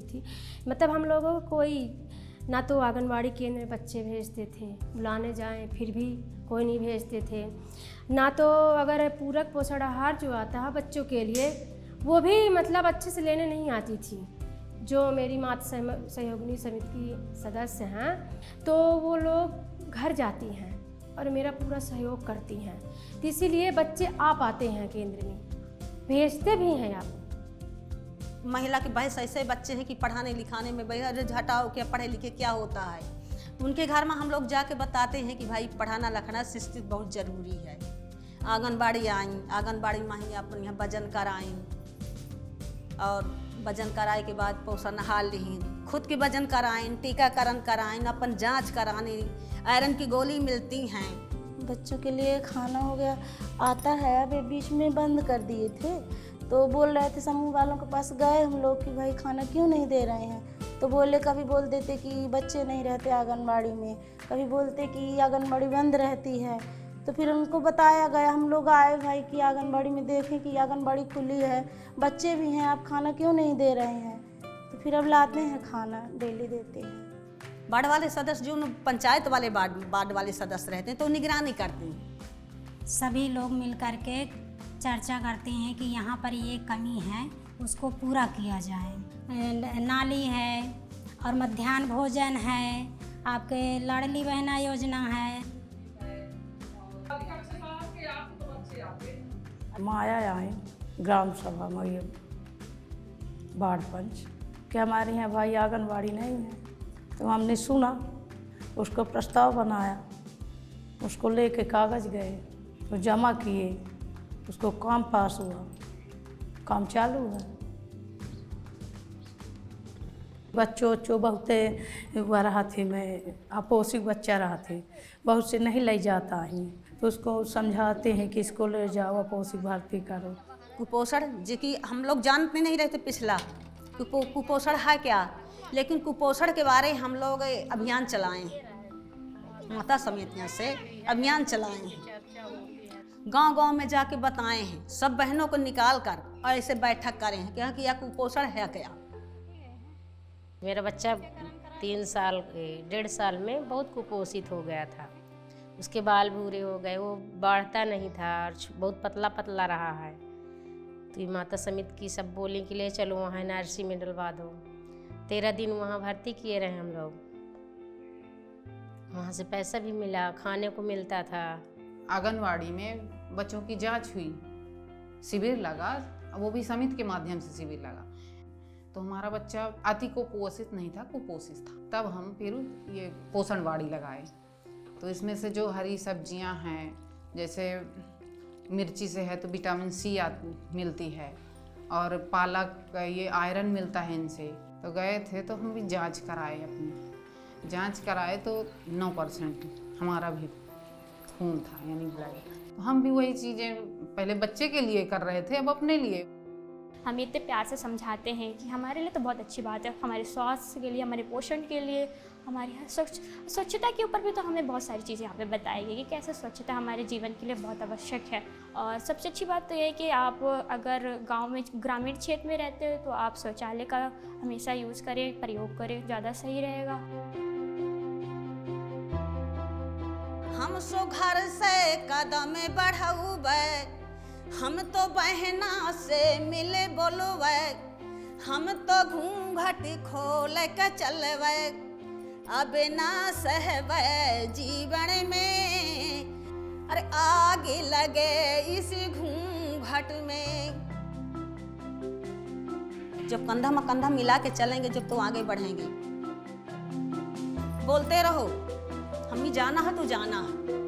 थी। मतलब हम लोगों को कोई ना तो आंगनबाड़ी केंद्र में बच्चे भेजते थे, बुलाने जाएं फिर भी कोई नहीं भेजते थे, ना तो अगर पूरक पोषण आहार जो आता है बच्चों के लिए वो भी मतलब अच्छे से लेने नहीं आती थी। जो मेरी मातृ सहयोगिनी समिति की सदस्य हैं तो वो लोग घर जाती हैं और मेरा पूरा सहयोग करती हैं, तो इसीलिए बच्चे आ पाते हैं केंद्र में, भेजते भी हैं आप। महिला के बहस ऐसे बच्चे हैं कि पढ़ाने लिखाने में भैया हटाओ क्या पढ़े लिखे क्या होता है। उनके घर में हम लोग जाके बताते हैं कि भाई पढ़ाना लिखाना शिक्षित बहुत ज़रूरी है। आंगनबाड़ी आईं, आंगनबाड़ी में ही अपन यहाँ वजन कराएं और वजन कराए के बाद पोषण आहार लें, खुद के वजन कराएं, टीकाकरण कराएं, अपन जांच कराने, आयरन की गोली मिलती हैं। बच्चों के लिए खाना हो गया आता है, अभी बीच में बंद कर दिए थे तो बोल रहे थे समूह वालों के पास गए हम लोग कि भाई खाना क्यों नहीं दे रहे हैं, तो बोले कभी बोल देते कि बच्चे नहीं रहते आंगनबाड़ी में, कभी बोलते कि आंगनबाड़ी बंद रहती है। तो फिर उनको बताया गया, हम लोग आए भाई कि आंगनबाड़ी में देखें कि आंगनबाड़ी खुली है, बच्चे भी हैं, आप खाना क्यों नहीं दे रहे हैं। तो फिर अब लाते हैं खाना, डेली देते हैं। वार्ड वाले सदस्य जो पंचायत वाले वार्ड वाले सदस्य रहते हैं तो निगरानी करते हैं। सभी लोग मिल कर के चर्चा करते हैं कि यहाँ पर ये कमी है उसको पूरा किया जाए। नाली है और मध्याह्न भोजन है, आपके लाडली बहना योजना है। माया आए ग्राम सभा में ये वार्ड पंच कि हमारे यहाँ भाई आंगनबाड़ी नहीं है, तो हमने सुना, उसको प्रस्ताव बनाया, उसको लेके कागज़ गए तो जमा किए, उसको काम पास हुआ, काम चालू है। बच्चों बहुते हुआ रहा थे, मैं अपोषित बच्चा रहा थे, बहुत से नहीं ले जाता है तो उसको समझाते हैं कि इसको ले जाओ अपोषित भर्ती करो। कुपोषण जो कि हम लोग जानते नहीं रहते पिछला कुपोषण है क्या, लेकिन कुपोषण के बारे हम लोग अभियान चलाए हैं, माता समितियों से अभियान चलाए हैं, गांव-गांव में जाके बताए हैं, सब बहनों को निकाल कर और ऐसे बैठक करें हैं कि यह कुपोषण है क्या। मेरा बच्चा 1.5 साल में बहुत कुपोषित हो गया था, उसके बाल भूरे हो गए, वो बढ़ता नहीं था और बहुत पतला पतला रहा है। तो माता समिति की सब बोली कि ले चलो वहाँ NRC में डलवा दो। 13 दिन वहाँ भर्ती किए रहे हम लोग, वहाँ से पैसा भी मिला, खाने को मिलता था। आंगनवाड़ी में बच्चों की जांच हुई, शिविर लगा, वो भी समिति के माध्यम से शिविर लगा, तो हमारा बच्चा अति कुपोषित नहीं था, कुपोषित था। तब हम फिर ये पोषणवाड़ी लगाए। तो इसमें से जो हरी सब्जियां हैं, जैसे मिर्ची से है तो विटामिन C मिलती है, और पालक ये आयरन मिलता है इनसे। तो गए थे तो हम भी जांच कराए, अपनी जांच कराए तो 9% हमारा भी खून था, यानी ब्लड। तो हम भी वही चीज़ें पहले बच्चे के लिए कर रहे थे, अब अपने लिए। हम इतने प्यार से समझाते हैं कि हमारे लिए तो बहुत अच्छी बात है, हमारे स्वास्थ्य के लिए, हमारे पोषण के लिए, हमारी स्वच्छता के ऊपर भी तो हमें बहुत सारी चीज़ें यहाँ पे बताई गई कि कैसे स्वच्छता हमारे जीवन के लिए बहुत आवश्यक है। और सबसे अच्छी बात तो ये है कि आप अगर गांव में ग्रामीण क्षेत्र में रहते हो तो आप शौचालय का हमेशा यूज़ करें, प्रयोग करें, ज़्यादा सही रहेगा। हम सो घर से कदम बढ़ाऊबे, हम तो बहना से मिले बोलवे, हम तो घूंघट खोल के चलवे, अब ना सहवे जीवन में, अरे आगे लगे इस घूंघट में। जब कंधा में कंधा मिला के चलेंगे जब तो आगे बढ़ेंगे। बोलते रहो, हमें जाना है तो जाना है।